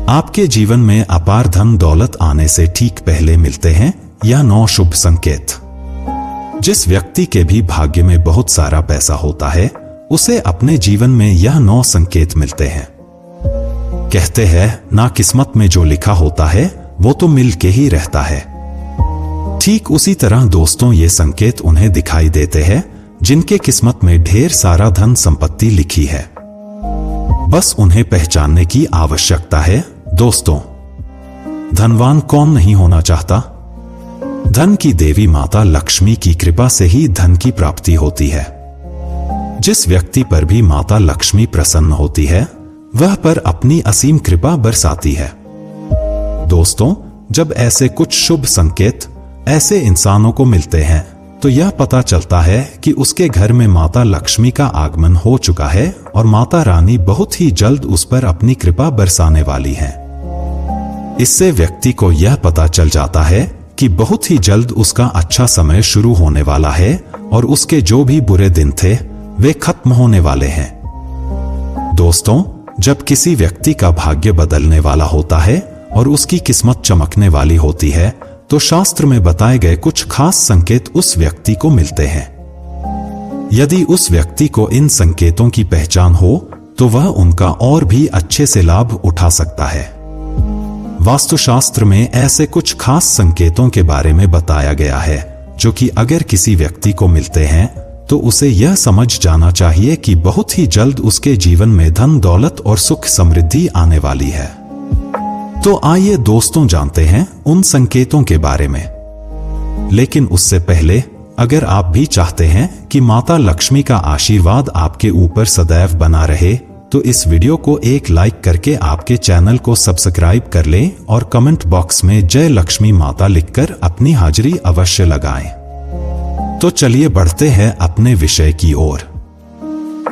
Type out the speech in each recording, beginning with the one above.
आपके जीवन में अपार धन दौलत आने से ठीक पहले मिलते हैं यह 9 शुभ संकेत। जिस व्यक्ति के भी भाग्य में बहुत सारा पैसा होता है उसे अपने जीवन में यह 9 संकेत मिलते हैं। कहते हैं ना किस्मत में जो लिखा होता है वो तो मिल के ही रहता है। ठीक उसी तरह दोस्तों ये संकेत उन्हें दिखाई देते हैं जिनके किस्मत में ढेर सारा धन संपत्ति लिखी है। बस उन्हें पहचानने की आवश्यकता है। दोस्तों, धनवान कौन नहीं होना चाहता? धन की देवी माता लक्ष्मी की कृपा से ही धन की प्राप्ति होती है। जिस व्यक्ति पर भी माता लक्ष्मी प्रसन्न होती है वह पर अपनी असीम कृपा बरसाती है। दोस्तों, जब ऐसे कुछ शुभ संकेत ऐसे इंसानों को मिलते हैं तो यह पता चलता है कि उसके घर में माता लक्ष्मी का आगमन हो चुका है और माता रानी बहुत ही जल्द उस पर अपनी कृपा बरसाने वाली है। इससे व्यक्ति को यह पता चल जाता है कि बहुत ही जल्द उसका अच्छा समय शुरू होने वाला है और उसके जो भी बुरे दिन थे वे खत्म होने वाले हैं। दोस्तों, जब किसी व्यक्ति का भाग्य बदलने वाला होता है और उसकी किस्मत चमकने वाली होती है तो शास्त्र में बताए गए कुछ खास संकेत उस व्यक्ति को मिलते हैं। यदि उस व्यक्ति को इन संकेतों की पहचान हो तो वह उनका और भी अच्छे से लाभ उठा सकता है। वास्तुशास्त्र में ऐसे कुछ खास संकेतों के बारे में बताया गया है जो कि अगर किसी व्यक्ति को मिलते हैं तो उसे यह समझ जाना चाहिए कि बहुत ही जल्द उसके जीवन में धन दौलत और सुख समृद्धि आने वाली है। तो आइए दोस्तों जानते हैं उन संकेतों के बारे में। लेकिन उससे पहले अगर आप भी चाहते हैं कि माता लक्ष्मी का आशीर्वाद आपके ऊपर सदैव बना रहे तो इस वीडियो को एक लाइक करके आपके चैनल को सब्सक्राइब कर लें और कमेंट बॉक्स में जय लक्ष्मी माता लिखकर अपनी हाजिरी अवश्य लगाएं। तो चलिए बढ़ते हैं अपने विषय की ओर।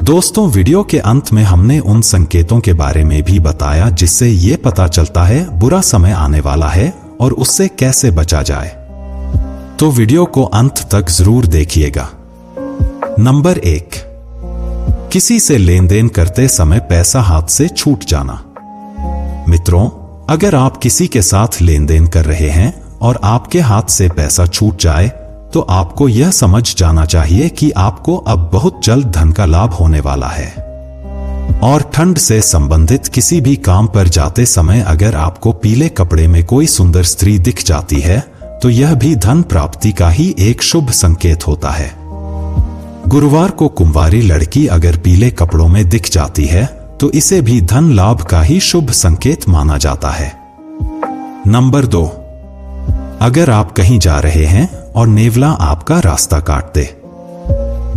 दोस्तों, वीडियो के अंत में हमने उन संकेतों के बारे में भी बताया जिससे ये पता चलता है बुरा समय आने वाला है और उससे कैसे बचा जाए। तो वीडियो को अंत तक जरूर देखिएगा। नंबर 1, किसी से लेन देन करते समय पैसा हाथ से छूट जाना। मित्रों, अगर आप किसी के साथ लेन देन कर रहे हैं और आपके हाथ से पैसा छूट जाए तो आपको यह समझ जाना चाहिए कि आपको अब बहुत जल्द धन का लाभ होने वाला है। और ठंड से संबंधित किसी भी काम पर जाते समय अगर आपको पीले कपड़े में कोई सुंदर स्त्री दिख जाती है तो यह भी धन प्राप्ति का ही एक शुभ संकेत होता है। गुरुवार को कुंवारी लड़की अगर पीले कपड़ों में दिख जाती है तो इसे भी धन लाभ का ही शुभ संकेत माना जाता है। नंबर 2, अगर आप कहीं जा रहे हैं और नेवला आपका रास्ता काट दे।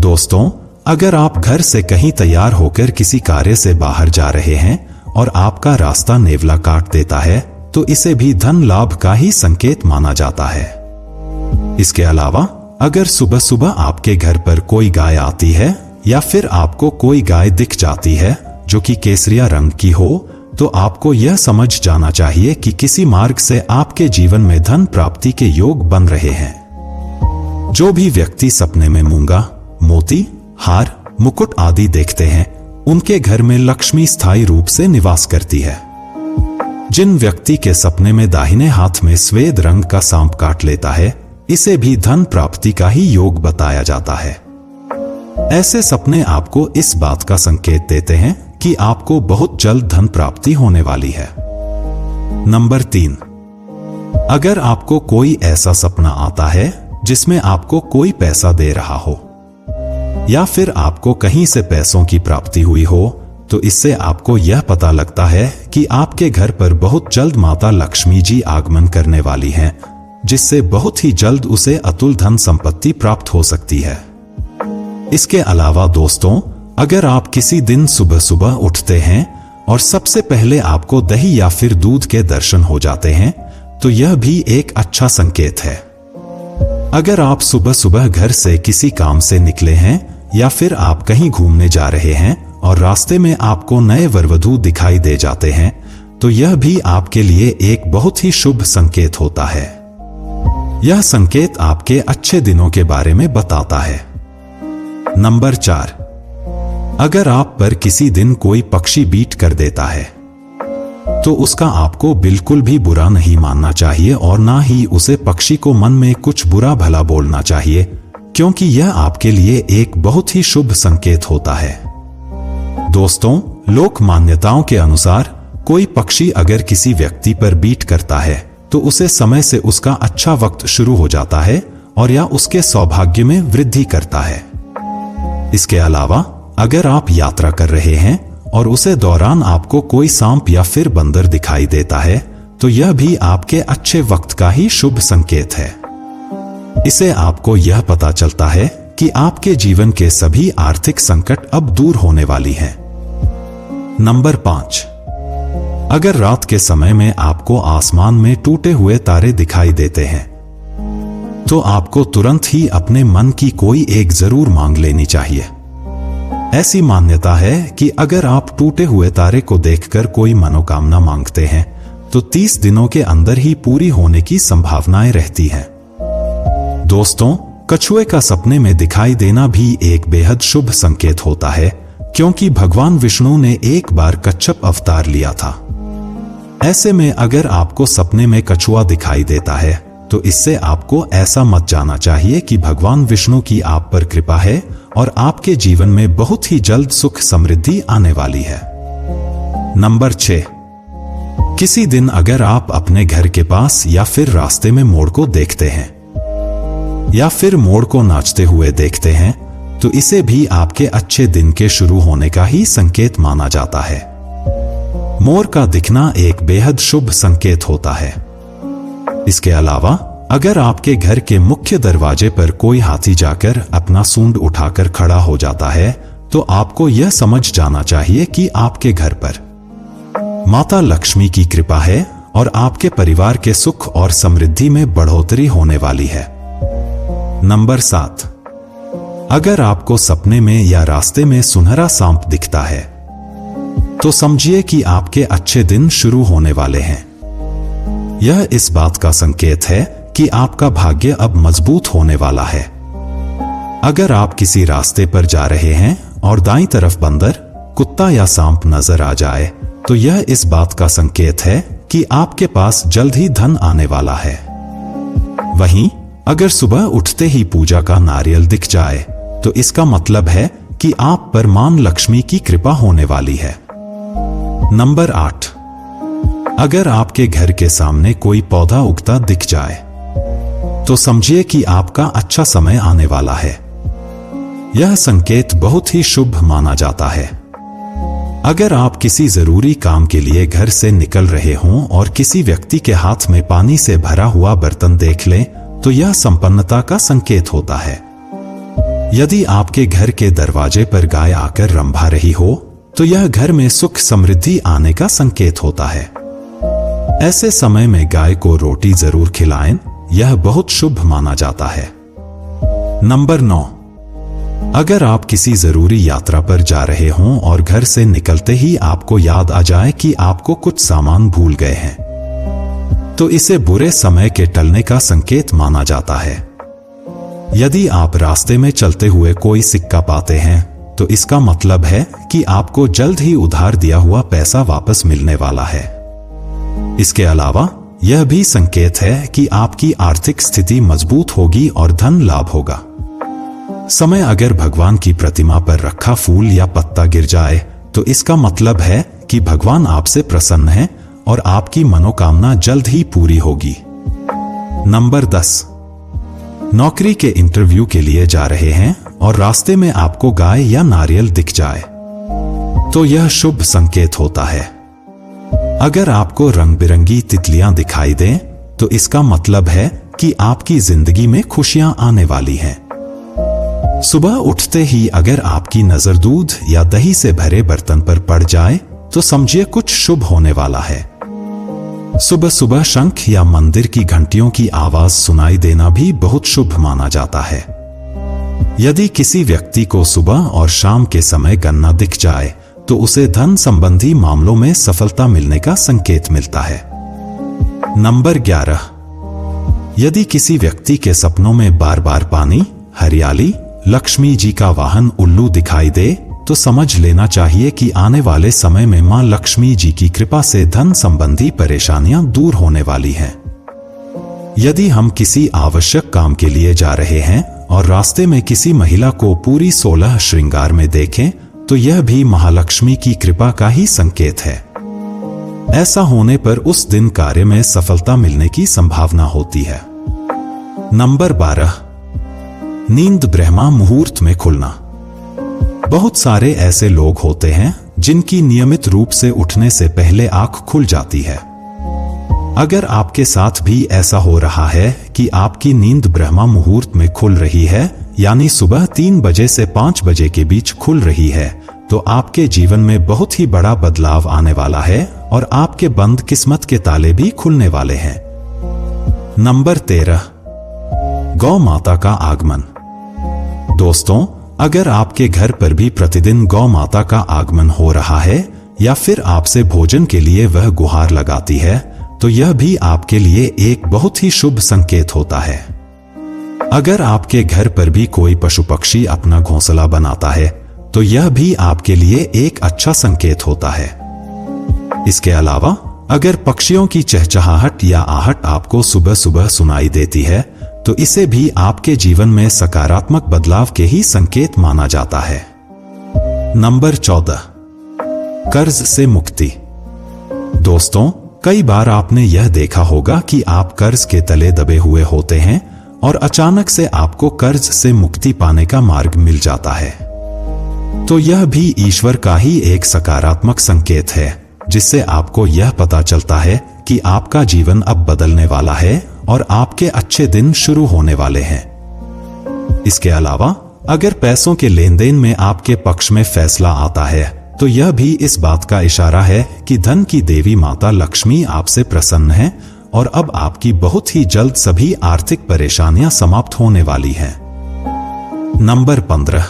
दोस्तों, अगर आप घर से कहीं तैयार होकर किसी कार्य से बाहर जा रहे हैं और आपका रास्ता नेवला काट देता है तो इसे भी धन लाभ का ही संकेत माना जाता है। इसके अलावा अगर सुबह सुबह आपके घर पर कोई गाय आती है या फिर आपको कोई गाय दिख जाती है जो कि केसरिया रंग की हो तो आपको यह समझ जाना चाहिए कि किसी मार्ग से आपके जीवन में धन प्राप्ति के योग बन रहे हैं। जो भी व्यक्ति सपने में मूंगा, मोती, हार, मुकुट आदि देखते हैं उनके घर में लक्ष्मी स्थायी रूप से निवास करती है। जिन व्यक्ति के सपने में दाहिने हाथ में श्वेत रंग का सांप काट लेता है इसे भी धन प्राप्ति का ही योग बताया जाता है। ऐसे सपने आपको इस बात का संकेत देते हैं कि आपको बहुत जल्द धन प्राप्ति होने वाली है। नंबर 3, अगर आपको कोई ऐसा सपना आता है जिसमें आपको कोई पैसा दे रहा हो या फिर आपको कहीं से पैसों की प्राप्ति हुई हो तो इससे आपको यह पता लगता है कि आपके घर पर बहुत जल्द माता लक्ष्मी जी आगमन करने वाली हैं, जिससे बहुत ही जल्द उसे अतुल धन संपत्ति प्राप्त हो सकती है। इसके अलावा दोस्तों, अगर आप किसी दिन सुबह सुबह उठते हैं और सबसे पहले आपको दही या फिर दूध के दर्शन हो जाते हैं तो यह भी एक अच्छा संकेत है। अगर आप सुबह सुबह घर से किसी काम से निकले हैं या फिर आप कहीं घूमने जा रहे हैं और रास्ते में आपको नए वरवधू दिखाई दे जाते हैं तो यह भी आपके लिए एक बहुत ही शुभ संकेत होता है। यह संकेत आपके अच्छे दिनों के बारे में बताता है। नंबर 4, अगर आप पर किसी दिन कोई पक्षी बीट कर देता है। तो उसका आपको बिल्कुल भी बुरा नहीं मानना चाहिए और ना ही उसे पक्षी को मन में कुछ बुरा भला बोलना चाहिए, क्योंकि यह आपके लिए एक बहुत ही शुभ संकेत होता है। दोस्तों, लोक मान्यताओं के अनुसार कोई पक्षी अगर किसी व्यक्ति पर बीट करता है तो उसे समय से उसका अच्छा वक्त शुरू हो जाता है और या उसके सौभाग्य में वृद्धि करता है। इसके अलावा अगर आप यात्रा कर रहे हैं और उसे दौरान आपको कोई सांप या फिर बंदर दिखाई देता है तो यह भी आपके अच्छे वक्त का ही शुभ संकेत है। इसे आपको यह पता चलता है कि आपके जीवन के सभी आर्थिक संकट अब दूर होने वाली हैं। नंबर 5, अगर रात के समय में आपको आसमान में टूटे हुए तारे दिखाई देते हैं तो आपको तुरंत ही अपने मन की कोई एक जरूर मांग लेनी चाहिए। ऐसी मान्यता है कि अगर आप टूटे हुए तारे को देखकर कोई मनोकामना मांगते हैं तो 30 दिनों के अंदर ही पूरी होने की संभावनाएं रहती हैं। दोस्तों, कछुए का सपने में दिखाई देना भी एक बेहद शुभ संकेत होता है, क्योंकि भगवान विष्णु ने एक बार कच्छप अवतार लिया था। ऐसे में अगर आपको सपने में कछुआ दिखाई देता है तो इससे आपको ऐसा मत जाना चाहिए कि भगवान विष्णु की आप पर कृपा है और आपके जीवन में बहुत ही जल्द सुख समृद्धि आने वाली है। नंबर 6, किसी दिन अगर आप अपने घर के पास या फिर रास्ते में मोर को देखते हैं या फिर मोर को नाचते हुए देखते हैं तो इसे भी आपके अच्छे दिन के शुरू होने का ही संकेत माना जाता है। मोर का दिखना एक बेहद शुभ संकेत होता है। इसके अलावा अगर आपके घर के मुख्य दरवाजे पर कोई हाथी जाकर अपना सूंड उठाकर खड़ा हो जाता है तो आपको यह समझ जाना चाहिए कि आपके घर पर माता लक्ष्मी की कृपा है और आपके परिवार के सुख और समृद्धि में बढ़ोतरी होने वाली है। नंबर 7, अगर आपको सपने में या रास्ते में सुनहरा सांप दिखता है तो समझिए कि आपके अच्छे दिन शुरू होने वाले हैं। यह इस बात का संकेत है कि आपका भाग्य अब मजबूत होने वाला है। अगर आप किसी रास्ते पर जा रहे हैं और दाईं तरफ बंदर, कुत्ता या सांप नजर आ जाए तो यह इस बात का संकेत है कि आपके पास जल्द ही धन आने वाला है। वहीं अगर सुबह उठते ही पूजा का नारियल दिख जाए तो इसका मतलब है कि आप पर मां लक्ष्मी की कृपा होने वाली है। नंबर 8, अगर आपके घर के सामने कोई पौधा उगता दिख जाए तो समझिए कि आपका अच्छा समय आने वाला है। यह संकेत बहुत ही शुभ माना जाता है। अगर आप किसी जरूरी काम के लिए घर से निकल रहे हों और किसी व्यक्ति के हाथ में पानी से भरा हुआ बर्तन देख लें तो यह संपन्नता का संकेत होता है। यदि आपके घर के दरवाजे पर गाय आकर रंभा रही हो तो यह घर में सुख समृद्धि आने का संकेत होता है। ऐसे समय में गाय को रोटी जरूर खिलाएं, यह बहुत शुभ माना जाता है। नंबर 9, अगर आप किसी जरूरी यात्रा पर जा रहे हों और घर से निकलते ही आपको याद आ जाए कि आपको कुछ सामान भूल गए हैं तो इसे बुरे समय के टलने का संकेत माना जाता है। यदि आप रास्ते में चलते हुए कोई सिक्का पाते हैं तो इसका मतलब है कि आपको जल्द ही उधार दिया हुआ पैसा वापस मिलने वाला है। इसके अलावा यह भी संकेत है कि आपकी आर्थिक स्थिति मजबूत होगी और धन लाभ होगा। समय अगर भगवान की प्रतिमा पर रखा फूल या पत्ता गिर जाए तो इसका मतलब है कि भगवान आपसे प्रसन्न है और आपकी मनोकामना जल्द ही पूरी होगी। नंबर 10, नौकरी के इंटरव्यू के लिए जा रहे हैं और रास्ते में आपको गाय या नारियल दिख जाए तो यह शुभ संकेत होता है। अगर आपको रंग बिरंगी तितलियां दिखाई दें तो इसका मतलब है कि आपकी जिंदगी में खुशियां आने वाली हैं। सुबह उठते ही अगर आपकी नजर दूध या दही से भरे बर्तन पर पड़ जाए तो समझिए कुछ शुभ होने वाला है। सुबह सुबह शंख या मंदिर की घंटियों की आवाज सुनाई देना भी बहुत शुभ माना जाता है। यदि किसी व्यक्ति को सुबह और शाम के समय गन्ना दिख जाए तो उसे धन संबंधी मामलों में सफलता मिलने का संकेत मिलता है। नंबर 11, यदि किसी व्यक्ति के सपनों में बार बार पानी, हरियाली, लक्ष्मी जी का वाहन उल्लू दिखाई दे तो समझ लेना चाहिए कि आने वाले समय में मां लक्ष्मी जी की कृपा से धन संबंधी परेशानियां दूर होने वाली हैं। यदि हम किसी आवश्यक काम के लिए जा रहे हैं और रास्ते में किसी महिला को पूरी 16 श्रृंगार में देखें, तो यह भी महालक्ष्मी की कृपा का ही संकेत है। ऐसा होने पर उस दिन कार्य में सफलता मिलने की संभावना होती है। नंबर 12, नींद ब्रह्मा मुहूर्त में खुलना। बहुत सारे ऐसे लोग होते हैं जिनकी नियमित रूप से उठने से पहले आंख खुल जाती है। अगर आपके साथ भी ऐसा हो रहा है कि आपकी नींद ब्रह्मा मुहूर्त में खुल रही है, यानी सुबह 3 बजे से 5 बजे के बीच खुल रही है, तो आपके जीवन में बहुत ही बड़ा बदलाव आने वाला है और आपके बंद किस्मत के ताले भी खुलने वाले हैं। नंबर 13, गौ माता का आगमन। दोस्तों, अगर आपके घर पर भी प्रतिदिन गौ माता का आगमन हो रहा है या फिर आपसे भोजन के लिए वह गुहार लगाती है, तो यह भी आपके लिए एक बहुत ही शुभ संकेत होता है। अगर आपके घर पर भी कोई पशु पक्षी अपना घोंसला बनाता है, तो यह भी आपके लिए एक अच्छा संकेत होता है। इसके अलावा अगर पक्षियों की चहचहाहट या आहट आपको सुबह सुबह सुनाई देती है, तो इसे भी आपके जीवन में सकारात्मक बदलाव के ही संकेत माना जाता है। नंबर 14, कर्ज से मुक्ति। दोस्तों, कई बार आपने यह देखा होगा कि आप कर्ज के तले दबे हुए होते हैं और अचानक से आपको कर्ज से मुक्ति पाने का मार्ग मिल जाता है। तो यह भी ईश्वर का ही एक सकारात्मक संकेत है, जिससे आपको यह पता चलता है कि आपका जीवन अब बदलने वाला है और आपके अच्छे दिन शुरू होने वाले हैं। इसके अलावा अगर पैसों के लेन देन में आपके पक्ष में फैसला आता है, तो यह भी इस बात का इशारा है कि धन की देवी माता लक्ष्मी आपसे प्रसन्न है और अब आपकी बहुत ही जल्द सभी आर्थिक परेशानियां समाप्त होने वाली हैं। नंबर 15,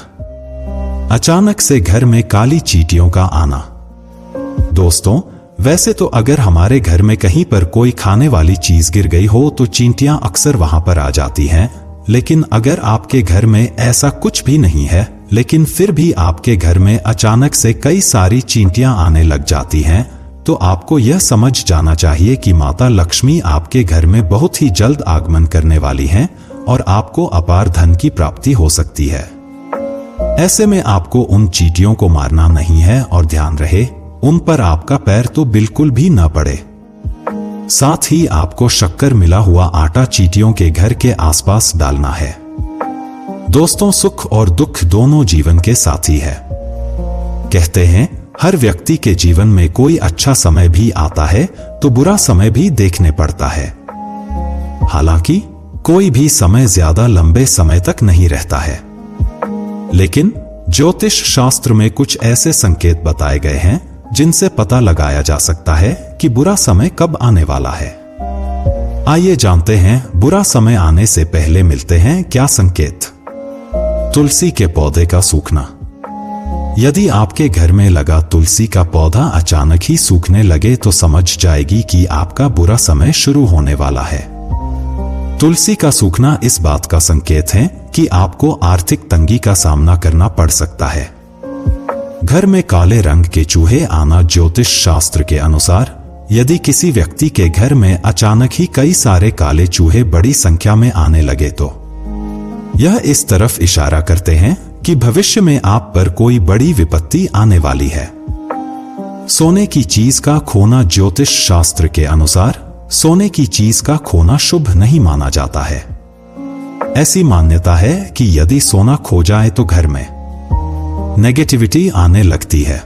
अचानक से घर में काली चींटियों का आना। दोस्तों, वैसे तो अगर हमारे घर में कहीं पर कोई खाने वाली चीज गिर गई हो तो चींटियां अक्सर वहां पर आ जाती हैं, लेकिन अगर आपके घर में ऐसा कुछ भी नहीं है, लेकिन फिर भी आपके घर में अचानक से कई सारी चींटियां आने लग जाती हैं, तो आपको यह समझ जाना चाहिए कि माता लक्ष्मी आपके घर में बहुत ही जल्द आगमन करने वाली हैं और आपको अपार धन की प्राप्ति हो सकती है। ऐसे में आपको उन चींटियों को मारना नहीं है और ध्यान रहे उन पर आपका पैर तो बिल्कुल भी न पड़े। साथ ही आपको शक्कर मिला हुआ आटा चींटियों के घर के आसपास डालना है। दोस्तों, सुख और दुख दोनों जीवन के साथी है। कहते हैं हर व्यक्ति के जीवन में कोई अच्छा समय भी आता है तो बुरा समय भी देखने पड़ता है। हालांकि कोई भी समय ज्यादा लंबे समय तक नहीं रहता है, लेकिन ज्योतिष शास्त्र में कुछ ऐसे संकेत बताए गए हैं जिनसे पता लगाया जा सकता है कि बुरा समय कब आने वाला है। आइए जानते हैं बुरा समय आने से पहले मिलते हैं क्या संकेत। तुलसी के पौधे का सूखना। यदि आपके घर में लगा तुलसी का पौधा अचानक ही सूखने लगे तो समझ जाएगी कि आपका बुरा समय शुरू होने वाला है। तुलसी का सूखना इस बात का संकेत है कि आपको आर्थिक तंगी का सामना करना पड़ सकता है। घर में काले रंग के चूहे आना। ज्योतिष शास्त्र के अनुसार यदि किसी व्यक्ति के घर में अचानक ही कई सारे काले चूहे बड़ी संख्या में आने लगे तो यह इस तरफ इशारा करते हैं कि भविष्य में आप पर कोई बड़ी विपत्ति आने वाली है। सोने की चीज का खोना। ज्योतिष शास्त्र के अनुसार सोने की चीज का खोना शुभ नहीं माना जाता है। ऐसी मान्यता है कि यदि सोना खो जाए तो घर में नेगेटिविटी आने लगती है।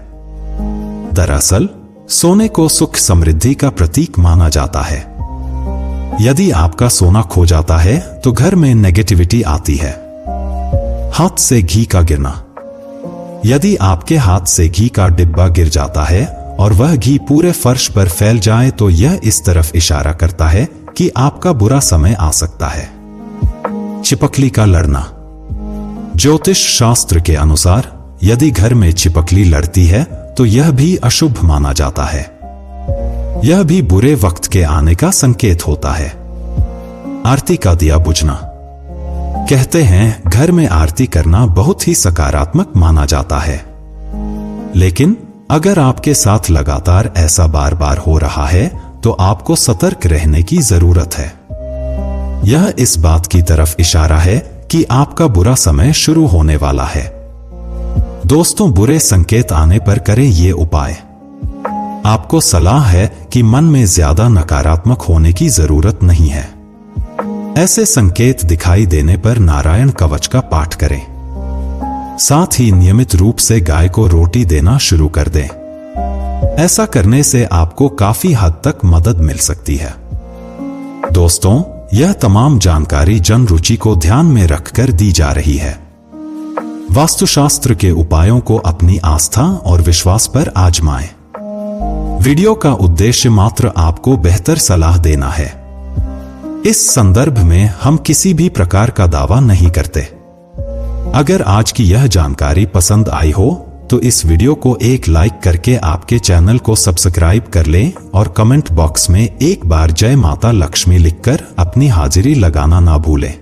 दरअसल सोने को सुख समृद्धि का प्रतीक माना जाता है। यदि आपका सोना खो जाता है तो घर में नेगेटिविटी आती है। हाथ से घी का गिरना। यदि आपके हाथ से घी का डिब्बा गिर जाता है और वह घी पूरे फर्श पर फैल जाए तो यह इस तरफ इशारा करता है कि आपका बुरा समय आ सकता है। छिपकली का लड़ना। ज्योतिष शास्त्र के अनुसार यदि घर में छिपकली लड़ती है तो यह भी अशुभ माना जाता है। यह भी बुरे वक्त के आने का संकेत होता है। आरती का दिया बुझना। कहते हैं घर में आरती करना बहुत ही सकारात्मक माना जाता है। लेकिन अगर आपके साथ लगातार ऐसा बार बार हो रहा है तो आपको सतर्क रहने की जरूरत है। यह इस बात की तरफ इशारा है कि आपका बुरा समय शुरू होने वाला है। दोस्तों, बुरे संकेत आने पर करें ये उपाय। आपको सलाह है कि मन में ज्यादा नकारात्मक होने की जरूरत नहीं है। ऐसे संकेत दिखाई देने पर नारायण कवच का पाठ करें। साथ ही नियमित रूप से गाय को रोटी देना शुरू कर दें। ऐसा करने से आपको काफी हद तक मदद मिल सकती है। दोस्तों, यह तमाम जानकारी जन रुचि को ध्यान में रखकर दी जा रही है। वास्तुशास्त्र के उपायों को अपनी आस्था और विश्वास पर आजमाएं। वीडियो का उद्देश्य मात्र आपको बेहतर सलाह देना है। इस संदर्भ में हम किसी भी प्रकार का दावा नहीं करते। अगर आज की यह जानकारी पसंद आई हो तो इस वीडियो को एक लाइक करके आपके चैनल को सब्सक्राइब कर लें और कमेंट बॉक्स में एक बार जय माता लक्ष्मी लिखकर अपनी हाजिरी लगाना ना भूलें।